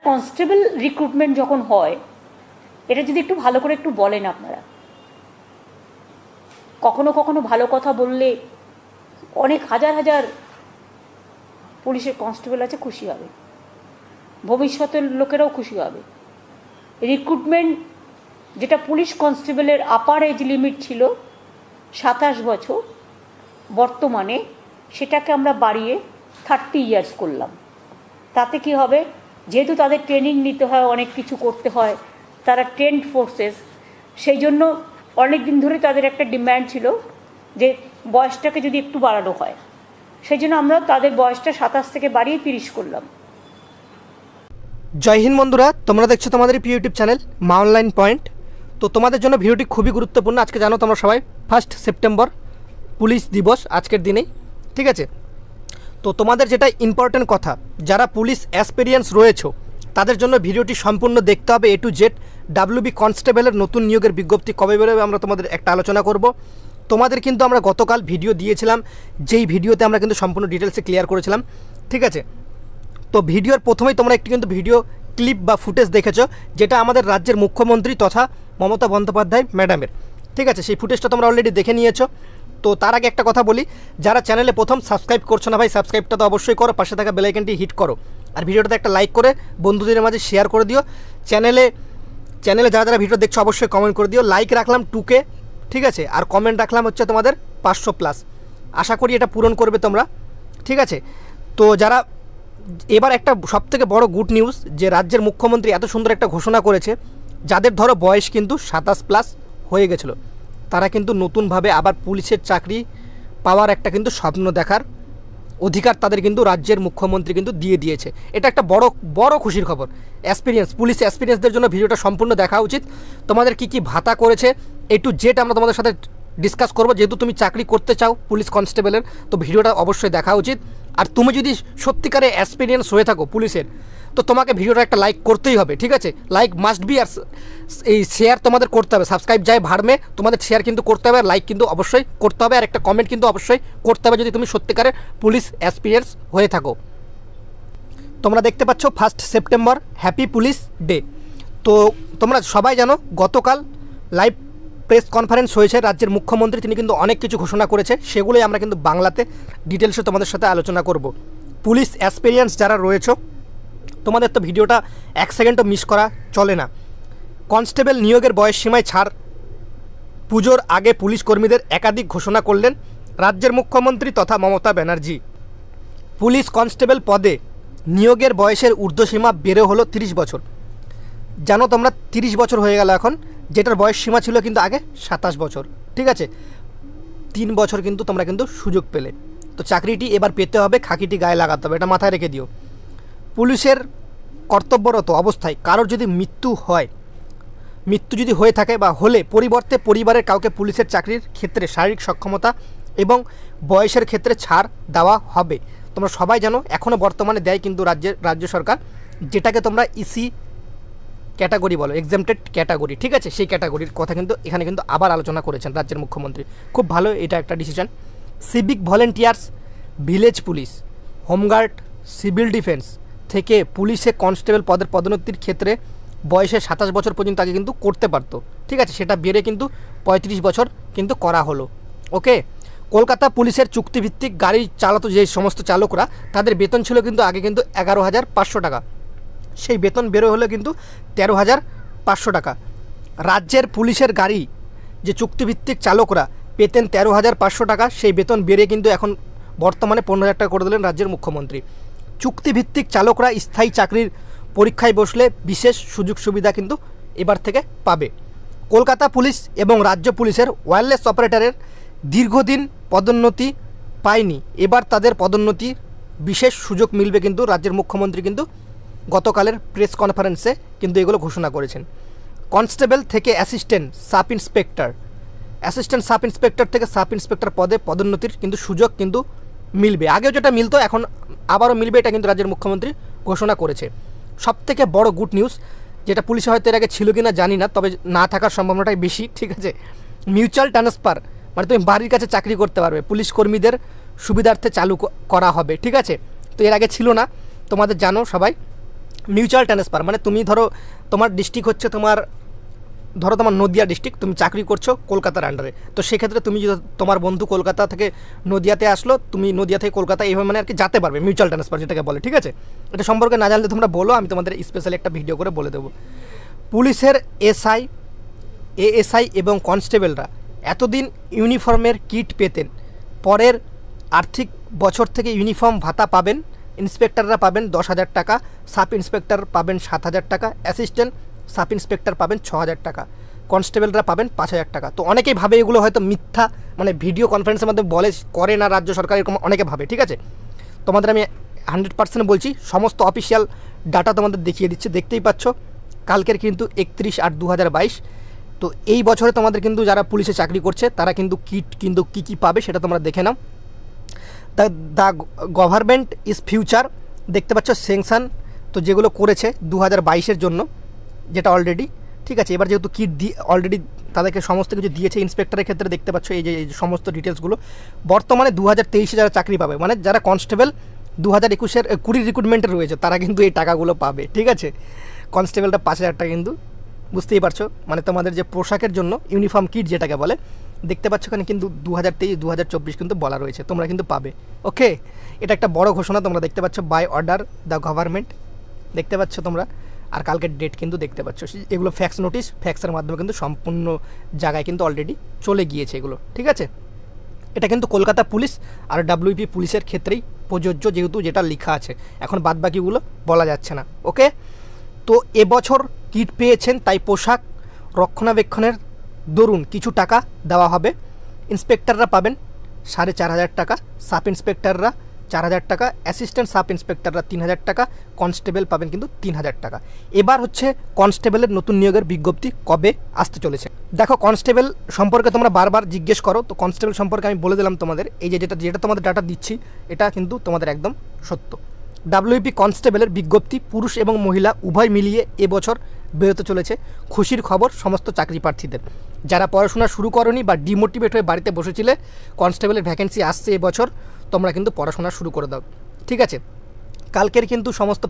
Constable recruitment যখন হয়, এটা যদি একটু ভালো করে একটু বলেন আপনারা। কখনো কখনো ভালো কথা বললে অনেক হাজার হাজার পুলিশের কনস্টেবল আছে, খুশি হবে, ভবিষ্যতের লোকেরাও খুশি হবে। রিক্রুটমেন্ট যেটা পুলিশ কনস্টেবলের আপার এজ লিমিট ছিল 27 বছর, বর্তমানে সেটাকে আমরা বাড়িয়ে 30 ইয়ার্স করলাম। তাতে কি হবে, যেহেতু তাদের ট্রেনিং নিতে হয়, অনেক কিছু করতে হয়, তারা ট্রেন্ড ফোর্সেস, সেই জন্য অনেক দিন ধরে তাদের একটা ডিম্যান্ড ছিল যে বয়সটাকে যদি একটু বাড়ানো হয়, সেই জন্য আমরা তাদের বয়সটা 27 থেকে বাড়িয়ে 30 করলাম। জয় হিন্দ বন্ধুরা, তোমরা দেখছো তোমাদের প্রিয় ইউটিউব চ্যানেল মা অনলাইন পয়েন্ট। তো তোমাদের জন্য ভিডিওটি খুবই গুরুত্বপূর্ণ। আজকে জানো তোমরা সবাই 1 সেপ্টেম্বর পুলিশ দিবস আজকের দিনেই, ঠিক আছে। তো তোমাদের যেটা ইম্পর্টেন্ট কথা, যারা পুলিশ অ্যাসপিরিয়েন্স রয়েছে তাদের জন্য ভিডিওটি সম্পূর্ণ দেখতে হবে। A to Z WB কনস্টেবলের নতুন নিয়োগের বিজ্ঞপ্তি কবে বেরোবে আমরা তোমাদের একটা আলোচনা করব। তোমাদের কিন্তু আমরা গতকাল ভিডিও দিয়েছিলাম, যেই ভিডিওতে আমরা কিন্তু সম্পূর্ণ ডিটেলসে ক্লিয়ার করেছিলাম, ঠিক আছে। তো ভিডিওর প্রথমেই তোমরা একটি কিন্তু ভিডিও ক্লিপ বা ফুটেজ দেখেছো, যেটা আমাদের রাজ্যের মুখ্যমন্ত্রী তথা মমতা বন্দ্যোপাধ্যায় ম্যাডামের, ঠিক আছে। সেই ফুটেজটা তোমরা অলরেডি দেখে নিয়েছো। তো তার আগে একটা কথা বলি, যারা চ্যানেলে প্রথম সাবস্ক্রাইব করছো না ভাই, সাবস্ক্রাইবটা তো অবশ্যই করো, পাশে থাকা বেল আইকনটি হিট করো, আর ভিডিওটাতে একটা লাইক করে বন্ধুদের মাঝে শেয়ার করে দিও। চ্যানেলে যারা যারা ভিডিও দেখছো অবশ্যই কমেন্ট করে দিও। লাইক রাখলাম 2K, ঠিক আছে, আর কমেন্ট রাখলাম হচ্ছে তোমাদের 500+। আশা করি এটা পূরণ করবে তোমরা, ঠিক আছে। তো যারা এবার একটা সবথেকে বড় গুড নিউজ, যে রাজ্যের মুখ্যমন্ত্রী এত সুন্দর একটা ঘোষণা করেছে, যাদের ধরো বয়স কিন্তু 27+ হয়ে গেছিলো, তারা কিন্তু নতুনভাবে আবার পুলিশের চাকরি পাওয়ার একটা কিন্তু স্বপ্ন দেখার অধিকার তাদের কিন্তু রাজ্যের মুখ্যমন্ত্রী কিন্তু দিয়ে দিয়েছে। এটা একটা বড় খুশির খবর। পুলিশ অ্যাসপিরিয়েন্সদের জন্য ভিডিওটা সম্পূর্ণ দেখা উচিত। তোমাদের কি ভাতা করেছে A to Z আমরা তোমাদের সাথে ডিসকাস করবো। যেহেতু তুমি চাকরি করতে চাও পুলিশ কনস্টেবলের, তো ভিডিওটা অবশ্যই দেখা উচিত। আর তুমি যদি সত্যিকারে অ্যাসপিরিয়েন্স হয়ে থাকো পুলিশের, তো তোমাকে ভিডিওটা একটা লাইক করতেই হবে, ঠিক আছে। লাইক মাস্ট বি, আর এই শেয়ার তোমাদের করতে হবে। সাবস্ক্রাইব যায় ভাড়মে, তোমাদের শেয়ার কিন্তু করতে হবে, আর লাইক কিন্তু অবশ্যই করতে হবে, আর একটা কমেন্ট কিন্তু অবশ্যই করতে হবে যদি তুমি সত্যিকারের পুলিশ অ্যাসপিরিয়েন্স হয়ে থাকো। তোমরা দেখতে পাচ্ছ 1 সেপ্টেম্বর হ্যাপি পুলিশ ডে। তো তোমরা সবাই জানো গতকাল লাইভ প্রেস কনফারেন্স হয়েছে রাজ্যের মুখ্যমন্ত্রী, তিনি কিন্তু অনেক কিছু ঘোষণা করেছে, সেগুলোই আমরা কিন্তু বাংলাতে ডিটেলসে তোমাদের সাথে আলোচনা করব। পুলিশ অ্যাসপিরিয়েন্স যারা রয়েছে, তোমাদের তো ভিডিওটা 1 সেকেন্ডও মিস করা চলে না। কনস্টেবল নিয়োগের বয়স সীমায় ছাড়, পুজোর আগে পুলিশ কর্মীদের একাধিক ঘোষণা করলেন রাজ্যের মুখ্যমন্ত্রী তথা মমতা ব্যানার্জি। পুলিশ কনস্টেবল পদে নিয়োগের বয়সের ঊর্ধ্বসীমা বেড়ে হলো 30 বছর। জানো তোমরা 30 বছর হয়ে গেল এখন, যেটার বয়স সীমা ছিল কিন্তু আগে 27 বছর, ঠিক আছে। 3 বছর কিন্তু তোমরা কিন্তু সুযোগ পেলে। তো চাকরিটি এবার পেতে হবে, খাকিটি গায়ে লাগাতে হবে, এটা মাথায় রেখে দিও। পুলিশের কর্তব্যরত অবস্থায় কারোর যদি মৃত্যু যদি হয়ে থাকে বা হলে পরিবর্তে পরিবারের কাউকে পুলিশের চাকরির ক্ষেত্রে শারীরিক সক্ষমতা এবং বয়সের ক্ষেত্রে ছাড় দেওয়া হবে। তোমরা সবাই জানো এখনও বর্তমানে দেয় কিন্তু রাজ্য সরকার, যেটাকে তোমরা ইসি ক্যাটাগরি বলো, এক্সামটেড ক্যাটাগরি, ঠিক আছে। সেই ক্যাটাগরির কথা কিন্তু এখানে কিন্তু আবার আলোচনা করেছেন রাজ্যের মুখ্যমন্ত্রী। খুব ভালো, এটা একটা decision. Civic volunteers, village police, home guard, civil defence থেকে পুলিশে কনস্টেবল পদের পদোন্নতির ক্ষেত্রে বয়সে 27 বছর পর্যন্ত আগে কিন্তু করতে পারতো, ঠিক আছে। সেটা বেড়ে কিন্তু 35 বছর কিন্তু করা হলো, ওকে। কলকাতা পুলিশের চুক্তিভিত্তিক গাড়ি চালাতো যে সমস্ত চালকরা, তাদের বেতন ছিল কিন্তু আগে কিন্তু 11,500 টাকা, সেই বেতন বেরো হলো কিন্তু 13,500 টাকা। রাজ্যের পুলিশের গাড়ি যে চুক্তিভিত্তিক চালকরা পেতেন 13,500 টাকা, সেই বেতন বেড়ে কিন্তু এখন বর্তমানে 15,000 টাকা করে দিলেন রাজ্যের মুখ্যমন্ত্রী। চুক্তিভিত্তিক চালকরা স্থায়ী চাকরির পরীক্ষায় বসলে বিশেষ সুযোগ সুবিধা কিন্তু এবার থেকে পাবে। কলকাতা পুলিশ এবং রাজ্য পুলিশের ওয়্যারলেস অপারেটরের দীর্ঘদিন পদোন্নতি পায়নি, এবার তাদের পদোন্নতির বিশেষ সুযোগ মিলবে কিন্তু রাজ্যের মুখ্যমন্ত্রী কিন্তু গতকালের প্রেস কনফারেন্সে কিন্তু এগুলো ঘোষণা করেছেন। কনস্টেবল থেকে অ্যাসিস্ট্যান্ট সাব ইন্সপেক্টর থেকে সাব ইন্সপেক্টর পদে পদোন্নতির কিন্তু সুযোগ কিন্তু মিলবে। আগেও যেটা মিলতো এখন আবারও মিলবে, এটা কিন্তু রাজ্যের মুখ্যমন্ত্রী ঘোষণা করেছে। সবথেকে বড় গুড নিউজ, যেটা পুলিশে হয়তো এর আগে ছিল কিনা জানি না, তবে না থাকার সম্ভাবনাটাই বেশি, ঠিক আছে। মিউচুয়াল ট্রান্সফার, মানে তুমি বাড়ির কাছে চাকরি করতে পারবে, পুলিশ কর্মীদের সুবিধার্থে চালু করা হবে, ঠিক আছে। তো এর আগে ছিল না, তোমাদের জানো সবাই। মিউচুয়াল ট্রান্সফার মানে তুমি ধরো তোমার ডিস্ট্রিক্ট হচ্ছে তোমার নদিয়া ডিস্ট্রিক্ট, তুমি চাকরি করছো কলকাতার আন্ডারে, তো সেক্ষেত্রে তুমি যদি তোমার বন্ধু কলকাতা থেকে নদিয়াতে আসলো, তুমি নদিয়া থেকে কলকাতা এইভাবে মানে আর কি যেতে পারবে, মিউচুয়াল ট্রান্সফার যেটাকে বলে। ঠিক আছে, এটা সম্পর্কে না জানলে তোমরা বলো, আমি তোমাদের স্পেশালি একটা ভিডিও করে বলে দেবো। পুলিশের এসআই, এএসআই এবং কনস্টেবলরা এতদিন ইউনিফর্মের কিট পেতেন, পরের আর্থিক বছর থেকে ইউনিফর্ম ভাতা পাবেন। ইন্সপেক্টররা পাবেন 10,000 টাকা, সাব ইন্সপেক্টর পাবেন 7,000 টাকা, অ্যাসিস্ট্যান্ট সাব ইন্সপেক্টর পাবেন 6,000 টাকা, কনস্টেবলরা পাবেন 5,000 টাকা। তো অনেকেই ভাবে এগুলো হয়তো মিথ্যা, মানে ভিডিও কনফারেন্সের মধ্যে বলে করে না রাজ্য সরকার, এরকম অনেকে ভাবে। ঠিক আছে, তোমাদের আমি 100% বলছি, সমস্ত অফিসিয়াল ডাটা তোমাদের দেখিয়ে দিচ্ছি, দেখতেই পাচ্ছ। কালকের কিন্তু 31/8/2022। তো এই বছরে তোমাদের কিন্তু যারা পুলিশে চাকরি করছে তারা কিন্তু কিট কিন্তু কী পাবে সেটা তোমরা দেখে নাও। দ্য গভর্নমেন্ট ইজ ফিউচার, দেখতে পাচ্ছ স্যাংশন, তো যেগুলো করেছে 2022-এর জন্য, যেটা অলরেডি। ঠিক আছে, এবার যেহেতু কিট দিয়ে অলরেডি তাদেরকে সমস্ত কিছু দিয়েছে, ইন্সপেক্টরের ক্ষেত্রে দেখতে পাচ্ছ এই যে সমস্ত ডিটেলসগুলো। বর্তমানে 2023-এ যারা চাকরি পাবে, মানে যারা কনস্টেবল 2021-এর 20 রিক্রুটমেন্টে রয়েছে, তারা কিন্তু এই টাকাগুলো পাবে। ঠিক আছে, কনস্টেবলটা 5,000 টাকা, কিন্তু বুঝতেই পারছো, মানে তোমাদের যে পোশাকের জন্য ইউনিফর্ম কিট যেটাকে বলে, দেখতে পাচ্ছ এখানে কিন্তু 2023-2024 কিন্তু বলা রয়েছে, তোমরা কিন্তু পাবে। ওকে, এটা একটা বড় ঘোষণা, তোমরা দেখতে পাচ্ছ, বাই অর্ডার দ্য গভর্নমেন্ট, দেখতে পাচ্ছ তোমরা। আর কালকের ডেট কিন্তু দেখতে পাচ্ছ, এগুলো ফ্যাক্স নোটিশ, ফ্যাক্সের মাধ্যমে কিন্তু সম্পূর্ণ জায়গায় কিন্তু অলরেডি চলে গিয়েছে এগুলো। ঠিক আছে, এটা কিন্তু কলকাতা পুলিশ আর ডাব্লিউপি পুলিশের ক্ষেত্রেই প্রযোজ্য, যেহেতু যেটা লেখা আছে, এখন বাদবাকিগুলো বলা যাচ্ছে না। ওকে, তো এবছর কিট পেয়েছেন, তাই পোশাক রক্ষণাবেক্ষণের দরুন কিছু টাকা দেওয়া হবে। ইন্সপেক্টররা পাবেন 4,500 টাকা, সাব ইন্সপেক্টররা 4,000 টাকা, অ্যাসিস্ট্যান্ট সাব ইন্সপেক্টররা 3,000 টাকা, কনস্টেবল পাবেন কিন্তু 3,000 টাকা। এবার হচ্ছে কনস্টেবলের নতুন নিয়োগের বিজ্ঞপ্তি কবে আসতে চলেছে। দেখো, কনস্টেবল সম্পর্কে তোমরা বারবার জিজ্ঞেস করো, তো কনস্টেবল সম্পর্কে আমি বলে দিলাম তোমাদের, এই যে যেটা তোমাদের ডাটা দিচ্ছি, এটা কিন্তু তোমাদের একদম সত্য। ডাব্লিউপি কনস্টেবলের বিজ্ঞপ্তি পুরুষ এবং মহিলা উভয় মিলিয়ে এবছর বেরোতে চলেছে। খুশির খবর সমস্ত চাকরি প্রার্থীদের, যারা পড়াশোনা শুরু করনি বা ডিমোটিভেট হয়ে বাড়িতে বসেছিলে, কনস্টেবলের ভ্যাকেন্সি আসছে এবছর, তোমরা কিন্তু পড়াশোনা শুরু করে দাও। ঠিক আছে, কালকের কিন্তু সমস্ত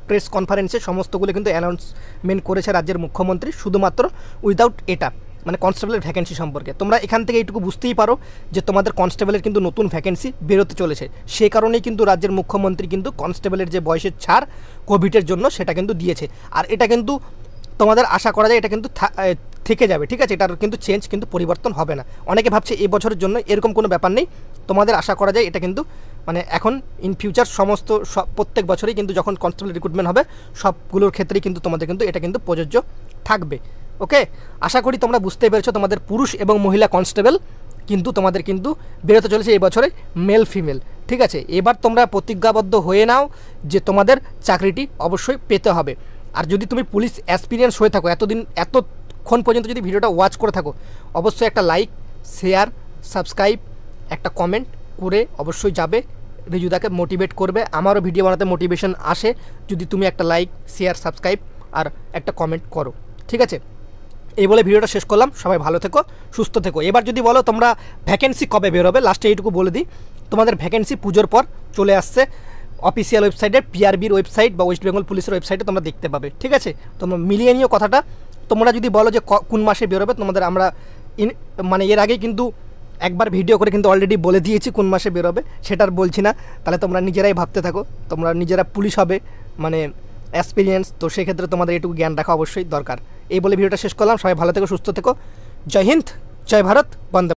প্রেস কনফারেন্সে সমস্তগুলো কিন্তু অ্যানাউন্সমেন্ট করেছে রাজ্যের মুখ্যমন্ত্রী, শুধুমাত্র উইদাউট এটা, মানে কনস্টেবলের ভ্যাকেন্সি সম্পর্কে। তোমরা এখান থেকে এইটুকু বুঝতেই পারো যে তোমাদের কনস্টেবলের কিন্তু নতুন ভ্যাকেন্সি বেরোতে চলেছে। সেই কারণেই কিন্তু রাজ্যের মুখ্যমন্ত্রী কিন্তু কনস্টেবলের যে বয়সের ছাড় কোভিডের জন্য সেটা কিন্তু দিয়েছে। আর এটা কিন্তু তোমাদের আশা করা যায় এটা কিন্তু থেকে যাবে। ঠিক আছে, এটার কিন্তু চেঞ্জ কিন্তু পরিবর্তন হবে না। অনেকে ভাবছে এই বছরের জন্য, এরকম কোনো ব্যাপার নেই। তোমাদের আশা করা যায় এটা কিন্তু মানে এখন ইন ফিউচার সমস্ত প্রত্যেক বছরই কিন্তু যখন কনস্টেবল রিক্রুটমেন্ট হবে সবগুলোর ক্ষেত্রেই কিন্তু তোমাদের কিন্তু এটা কিন্তু প্রযোজ্য থাকবে। ওকে, আশা করি তোমরা বুঝতে পেরেছো, তোমাদের পুরুষ এবং মহিলা কনস্টেবল কিন্তু তোমাদের কিন্তু বেরোতে চলেছে এই বছরে, মেল ফিমেল। ঠিক আছে, এবার তোমরা প্রতিজ্ঞাবদ্ধ হয়ে নাও যে তোমাদের চাকরিটি অবশ্যই পেতে হবে। আর যদি তুমি পুলিশ এক্সপিরিয়েন্স হয়ে থাকো, এতক্ষণ পর্যন্ত যদি ভিডিওটা ওয়াচ করে থাকো, অবশ্যই একটা লাইক, শেয়ার, সাবস্ক্রাইব, একটা কমেন্ট করে অবশ্যই যাবে, রিজুদাকে মোটিভেট করবে। আমারও ভিডিও বানাতে মোটিভেশন আসে যদি তুমি একটা লাইক, শেয়ার, সাবস্ক্রাইব আর একটা কমেন্ট করো। ঠিক আছে, এই বলে ভিডিওটা শেষ করলাম। সবাই ভালো থেকো, সুস্থ থেকো। এবার যদি বলো তোমরা ভ্যাকেন্সি কবে বেরোবে, লাস্টে এইটুকু বলে দিই, তোমাদের ভ্যাকেন্সি পুজোর পর চলে আসছে অফিসিয়াল ওয়েবসাইটে, পিআরবির ওয়েবসাইট বা ওয়েস্ট বেঙ্গল পুলিশের ওয়েবসাইটে তোমরা দেখতে পাবে। ঠিক আছে, তোমরা মিলিয়ে নিও কথাটা। তোমরা যদি বলো যে কোন মাসে বেরোবে, তোমাদের আমরা মানে এর আগেই কিন্তু একবার ভিডিও করে কিন্তু অলরেডি বলে দিয়েছি কোন মাসে বেরোবে, সেটা আর বলছি না, তাহলে তোমরা নিজেরাই ভাবতে থাকো। তোমরা নিজেরা পুলিশ হবে, মানে এক্সপিরিয়েন্স, তো সেক্ষেত্রে তোমাদের এটুকু জ্ঞান রাখা অবশ্যই দরকার। এই বলে ভিডিওটা শেষ করলাম। সবাই ভালো থেকো, সুস্থ থেকো। জয় হিন্দ, জয় ভারত, বন্দে।